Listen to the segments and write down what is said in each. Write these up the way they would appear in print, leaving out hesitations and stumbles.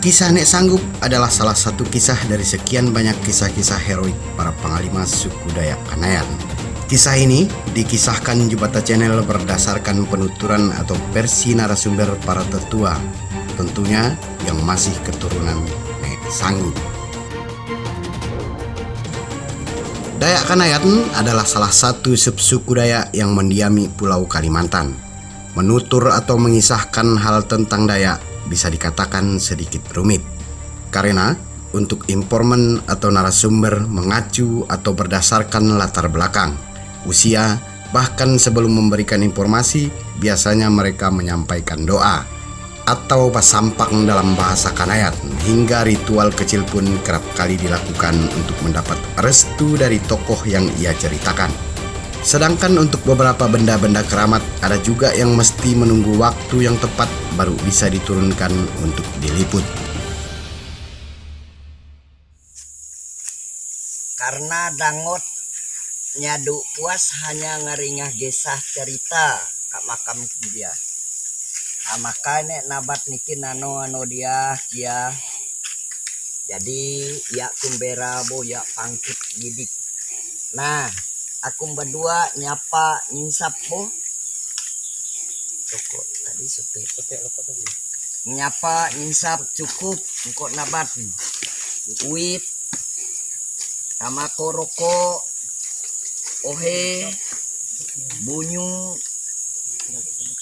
Kisah Nek Sanggup adalah salah satu kisah dari sekian banyak kisah-kisah heroik para panglima suku Dayak Kanayan. Kisah ini dikisahkan Jubata Channel berdasarkan penuturan atau versi narasumber para tetua, tentunya yang masih keturunan Nek Sanggup. Dayak Kanayan adalah salah satu subsuku Dayak yang mendiami Pulau Kalimantan. Menutur atau mengisahkan hal tentang Dayak bisa dikatakan sedikit rumit, karena untuk informan atau narasumber mengacu atau berdasarkan latar belakang, usia, bahkan sebelum memberikan informasi, biasanya mereka menyampaikan doa atau pasampang dalam bahasa Kanayan, hingga ritual kecil pun kerap kali dilakukan untuk mendapat restu dari tokoh yang ia ceritakan. Sedangkan untuk beberapa benda-benda keramat, ada juga yang mesti menunggu waktu yang tepat baru bisa diturunkan untuk diliput. Karena dangot nyadu puas hanya ngeringah gesah cerita kak makam dia. Makanya nabat niki nano dia kia. Jadi ya kumbera bo ya pangkit didik. Nah, aku berdua nyapa nyinsap po. Toko tadi sepe. Nyapa nyinsap cukup engkau nabat. Uit sama koroko ohe bunyu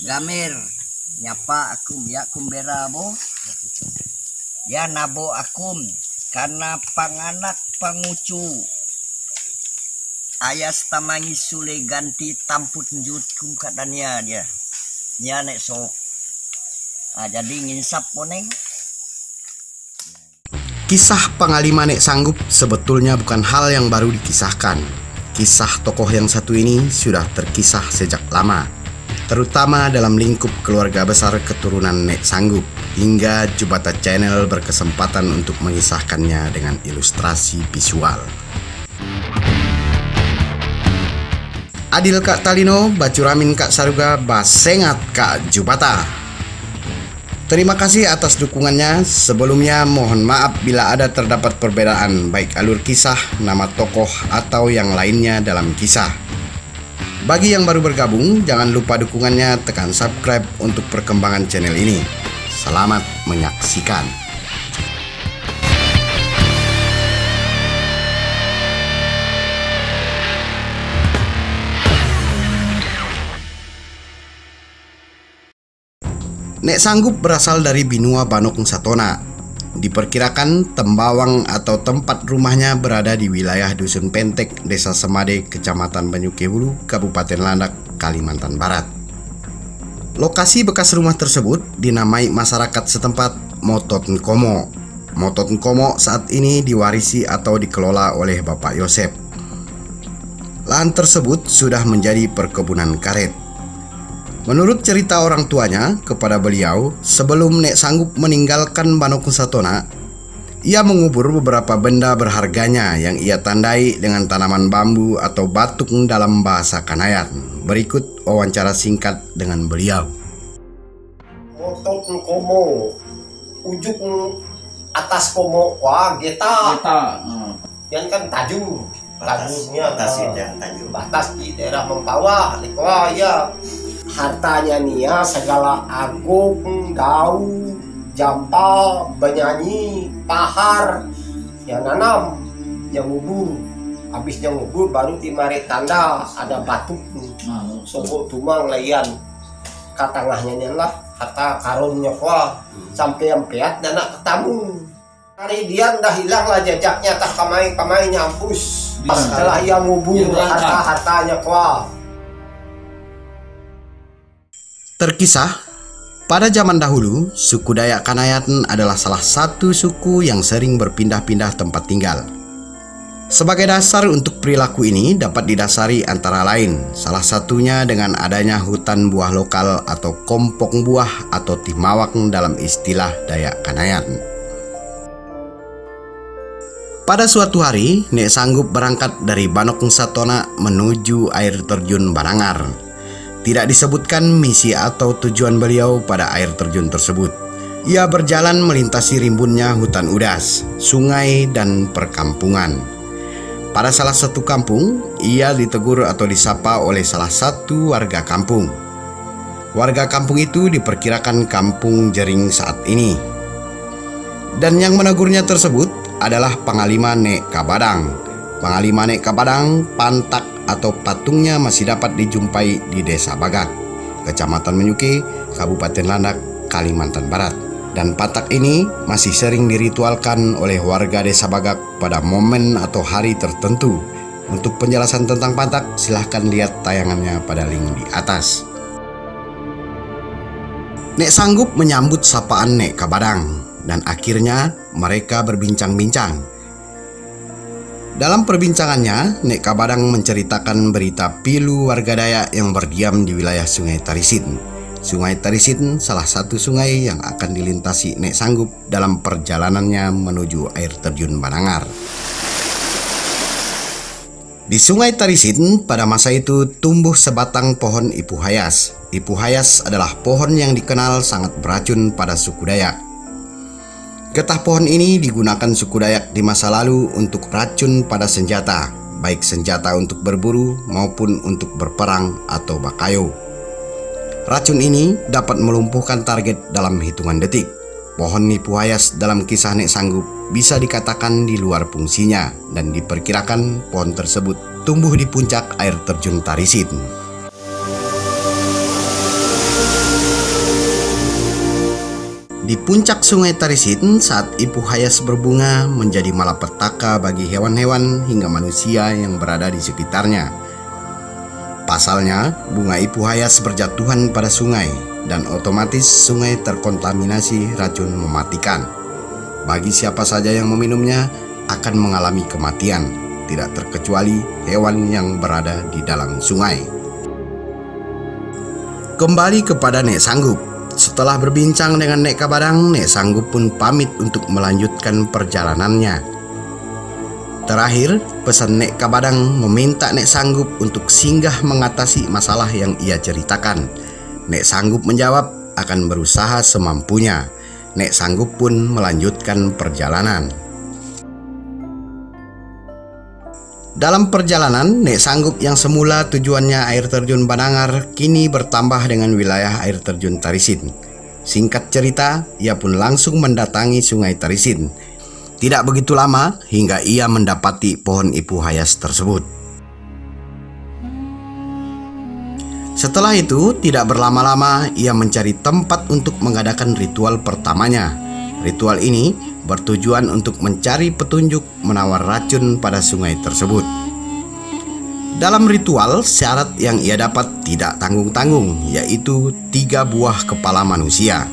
gamer nyapa akum ya kumbera bo. Ya nabo akum karena panganak pangucu. Ayas tamangi sule ganti tamput njut kum kadania dia. Nya nek sok. Jadi nginsap poneng. Kisah panglima Nek Sanggup sebetulnya bukan hal yang baru dikisahkan. Kisah tokoh yang satu ini sudah terkisah sejak lama, terutama dalam lingkup keluarga besar keturunan Nek Sanggup, hingga Jubata Channel berkesempatan untuk mengisahkannya dengan ilustrasi visual. Adil Kak Talino, Bacuramin Kak Saruga, Basengat Kak Jubata. Terima kasih atas dukungannya. Sebelumnya mohon maaf bila ada terdapat perbedaan baik alur kisah, nama tokoh, atau yang lainnya dalam kisah. Bagi yang baru bergabung, jangan lupa dukungannya, tekan subscribe untuk perkembangan channel ini. Selamat menyaksikan. Nek Sanggup berasal dari Binua Banok Satona. Diperkirakan Tembawang atau tempat rumahnya berada di wilayah Dusun Pentek, Desa Semade, Kecamatan Banyuke-Hulu, Kabupaten Landak, Kalimantan Barat. Lokasi bekas rumah tersebut dinamai masyarakat setempat Motot Nkomo. Motot Nkomo saat ini diwarisi atau dikelola oleh Bapak Yosep. Lahan tersebut sudah menjadi perkebunan karet. Menurut cerita orang tuanya kepada beliau, sebelum Nek Sanggup meninggalkan Banok Satona, ia mengubur beberapa benda berharganya yang ia tandai dengan tanaman bambu atau batuk dalam bahasa Kanayan. Berikut wawancara singkat dengan beliau. Motot komo, ujuk atas komo, wah geta. Yang kan taju, tajunya taju. Batas di daerah Mempawah, wah ya. Hartanya nia segala agung, daun, jampa, benyanyi, pahar, yang nanam, yang ngubur. Habis yang ngubur baru dimari tanda ada batuk. Sogok tumang layan. Katangahnya lah, kata karunnya kuah, sampai yang peat dan nak ketemu. Hari dia dah hilang lah jejaknya, tak kamai nyampus. Setelah yang ngubur hartanya kuah. Terkisah, pada zaman dahulu, suku Dayak Kanayan adalah salah satu suku yang sering berpindah-pindah tempat tinggal. Sebagai dasar untuk perilaku ini dapat didasari antara lain, salah satunya dengan adanya hutan buah lokal atau kompong buah atau timawak dalam istilah Dayak Kanayan. Pada suatu hari, Nek Sanggup berangkat dari Banok Satona menuju air terjun Barangar. Tidak disebutkan misi atau tujuan beliau pada air terjun tersebut. Ia berjalan melintasi rimbunnya hutan udas, sungai, dan perkampungan. Pada salah satu kampung, ia ditegur atau disapa oleh salah satu warga kampung. Warga kampung itu diperkirakan kampung Jering saat ini. Dan yang menegurnya tersebut adalah Pangalima Nek Kabadang. Pangalima Nek Kabadang, pantak atau patungnya masih dapat dijumpai di Desa Bagak, Kecamatan Menyuke, Kabupaten Landak, Kalimantan Barat. Dan patak ini masih sering diritualkan oleh warga Desa Bagak pada momen atau hari tertentu. Untuk penjelasan tentang patak, silahkan lihat tayangannya pada link di atas. Nek Sanggup menyambut sapaan Nek Kabadang, dan akhirnya mereka berbincang-bincang. Dalam perbincangannya, Nek Kabadang menceritakan berita pilu warga Dayak yang berdiam di wilayah Sungai Tarisin. Sungai Tarisin salah satu sungai yang akan dilintasi Nek Sanggup dalam perjalanannya menuju air terjun Banangar. Di Sungai Tarisin pada masa itu tumbuh sebatang pohon Ipuh Hayas. Ipuh Hayas adalah pohon yang dikenal sangat beracun pada suku Dayak. Getah pohon ini digunakan suku Dayak di masa lalu untuk racun pada senjata, baik senjata untuk berburu maupun untuk berperang atau bakayo. Racun ini dapat melumpuhkan target dalam hitungan detik. Pohon Ipuh Hayas dalam kisah Nek Sanggup bisa dikatakan di luar fungsinya, dan diperkirakan pohon tersebut tumbuh di puncak air terjun Tarisin. Di puncak Sungai Tarisin saat Ipuh Hayas berbunga menjadi malapetaka bagi hewan-hewan hingga manusia yang berada di sekitarnya. Pasalnya, bunga Ipuh Hayas berjatuhan pada sungai dan otomatis sungai terkontaminasi racun mematikan. Bagi siapa saja yang meminumnya akan mengalami kematian, tidak terkecuali hewan yang berada di dalam sungai. Kembali kepada Nek Sanggup. Setelah berbincang dengan Nek Kabadang, Nek Sanggup pun pamit untuk melanjutkan perjalanannya. Terakhir, pesan Nek Kabadang meminta Nek Sanggup untuk singgah mengatasi masalah yang ia ceritakan. Nek Sanggup menjawab akan berusaha semampunya. Nek Sanggup pun melanjutkan perjalanan. Dalam perjalanan, Nek Sanggup yang semula tujuannya air terjun Banangar kini bertambah dengan wilayah air terjun Tarisin. Singkat cerita, ia pun langsung mendatangi Sungai Tarisin. Tidak begitu lama hingga ia mendapati pohon Ipuh Hayas tersebut. Setelah itu, tidak berlama-lama ia mencari tempat untuk mengadakan ritual pertamanya. Ritual ini bertujuan untuk mencari petunjuk menawar racun pada sungai tersebut. Dalam ritual, syarat yang ia dapat tidak tanggung-tanggung, yaitu 3 buah kepala manusia.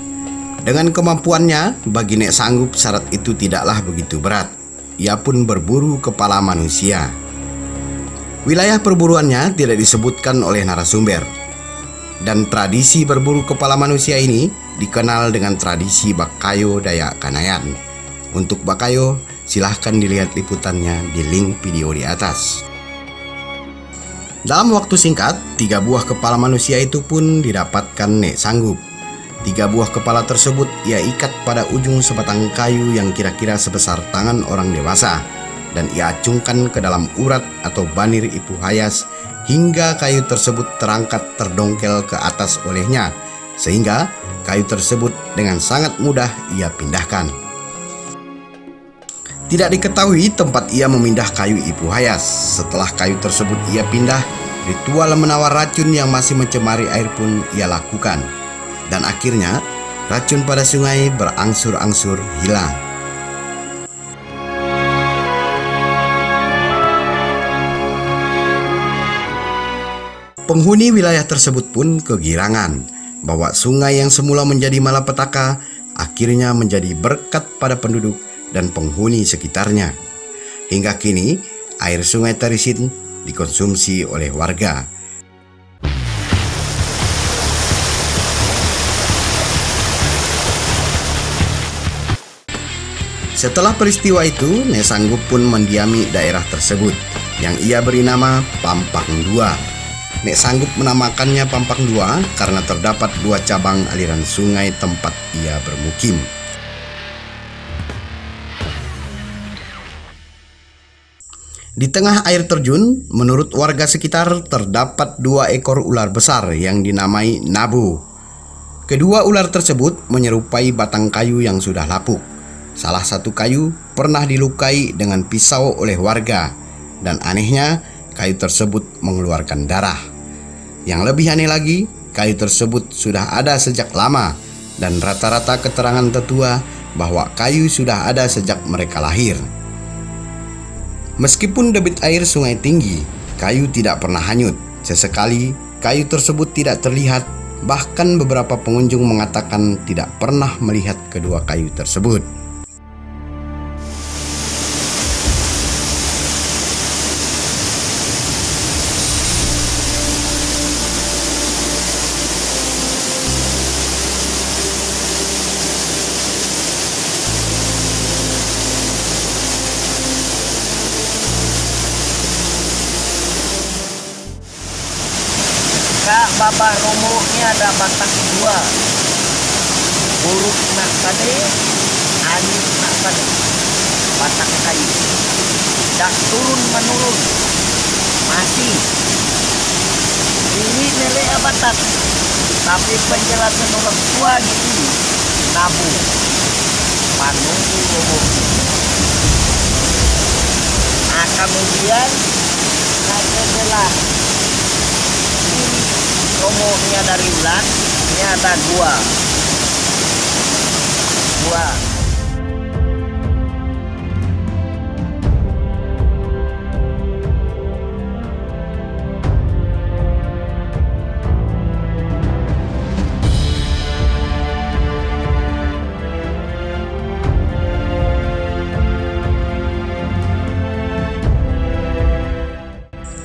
Dengan kemampuannya, bagi Nek Sanggup syarat itu tidaklah begitu berat. Ia pun berburu kepala manusia. Wilayah perburuannya tidak disebutkan oleh narasumber. Dan tradisi berburu kepala manusia ini dikenal dengan tradisi Bakayo Dayak Kanayan. Untuk Bakayo, silahkan dilihat liputannya di link video di atas. Dalam waktu singkat, 3 buah kepala manusia itu pun didapatkan Nek Sanggup. 3 buah kepala tersebut ia ikat pada ujung sebatang kayu yang kira-kira sebesar tangan orang dewasa, dan ia acungkan ke dalam urat atau banir Ipuh Hayas hingga kayu tersebut terangkat terdongkel ke atas olehnya, sehingga kayu tersebut dengan sangat mudah ia pindahkan. Tidak diketahui tempat ia memindah kayu Ipuh Hayas. Setelah kayu tersebut ia pindah, ritual menawar racun yang masih mencemari air pun ia lakukan. Dan akhirnya racun pada sungai berangsur-angsur hilang. Penghuni wilayah tersebut pun kegirangan bahwa sungai yang semula menjadi malapetaka akhirnya menjadi berkat pada penduduk dan penghuni sekitarnya. Hingga kini air Sungai Tarisin dikonsumsi oleh warga. Setelah peristiwa itu, Nek Sanggup pun mendiami daerah tersebut yang ia beri nama Pampang II. Nek Sanggup menamakannya Pampang 2 karena terdapat 2 cabang aliran sungai tempat ia bermukim. Di tengah air terjun, menurut warga sekitar terdapat 2 ekor ular besar yang dinamai Nabu. Kedua ular tersebut menyerupai batang kayu yang sudah lapuk. Salah satu kayu pernah dilukai dengan pisau oleh warga, dan anehnya kayu tersebut mengeluarkan darah. Yang lebih aneh lagi, kayu tersebut sudah ada sejak lama, dan rata-rata keterangan tetua bahwa kayu sudah ada sejak mereka lahir. Meskipun debit air sungai tinggi, kayu tidak pernah hanyut. Sesekali kayu tersebut tidak terlihat, bahkan beberapa pengunjung mengatakan tidak pernah melihat kedua kayu tersebut. Kak Babah Romo ini ada batang 2. Buruk nak tadi, angin nak tadi. Batang kayu. Dah turun menurun. Masih. Ini nenek batang. Tapi penjelasan orang tua gitu. Nabu. Panunggu Romo. Nah kemudian adalah Romonya dari ular, ini ada 2.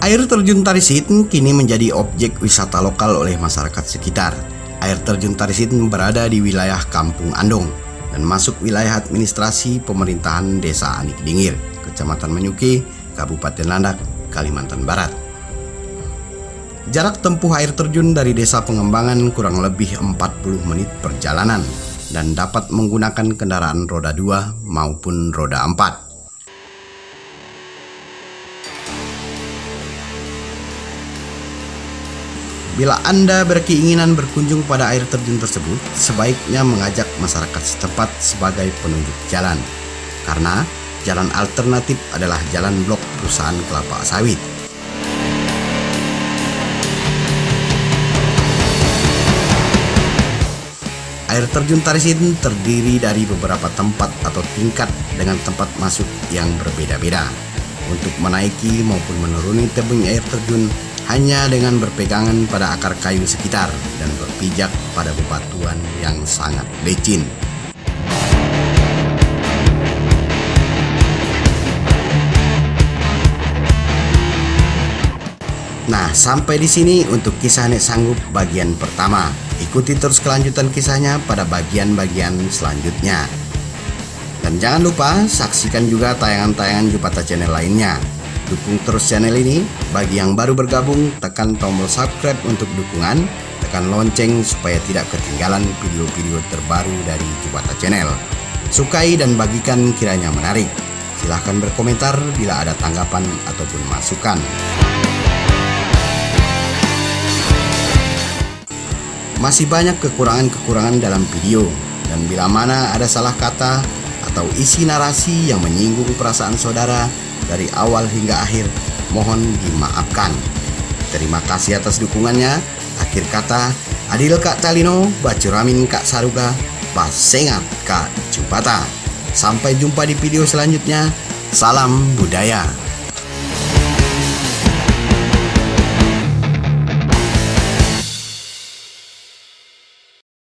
Air terjun Tarisit kini menjadi objek wisata lokal oleh masyarakat sekitar. Air terjun Tarisit berada di wilayah Kampung Andong dan masuk wilayah administrasi pemerintahan Desa Anik Dingir, Kecamatan Menyuke, Kabupaten Landak, Kalimantan Barat. Jarak tempuh air terjun dari Desa Pengembangan kurang lebih 40 menit perjalanan dan dapat menggunakan kendaraan roda 2 maupun roda 4. Bila Anda berkeinginan berkunjung pada air terjun tersebut, sebaiknya mengajak masyarakat setempat sebagai penunjuk jalan, karena jalan alternatif adalah jalan blok perusahaan kelapa sawit. Air terjun Tarisit terdiri dari beberapa tempat atau tingkat dengan tempat masuk yang berbeda-beda. Untuk menaiki maupun menuruni tebing air terjun hanya dengan berpegangan pada akar kayu sekitar dan berpijak pada bebatuan yang sangat licin. Nah, sampai di sini untuk kisah Nek Sanggup bagian pertama. Ikuti terus kelanjutan kisahnya pada bagian-bagian selanjutnya. Dan jangan lupa saksikan juga tayangan-tayangan Jupata Channel lainnya. Dukung terus channel ini. Bagi yang baru bergabung, tekan tombol subscribe untuk dukungan, tekan lonceng supaya tidak ketinggalan video-video terbaru dari Jupata Channel. Sukai dan bagikan kiranya menarik. Silahkan berkomentar bila ada tanggapan ataupun masukan. Masih banyak kekurangan-kekurangan dalam video, dan bila mana ada salah kata atau isi narasi yang menyinggung perasaan saudara dari awal hingga akhir, mohon dimaafkan. Terima kasih atas dukungannya. Akhir kata, adil Kak Talino, bacuramin Kak Saruga, basengat Kak Jupata. Sampai jumpa di video selanjutnya. Salam budaya.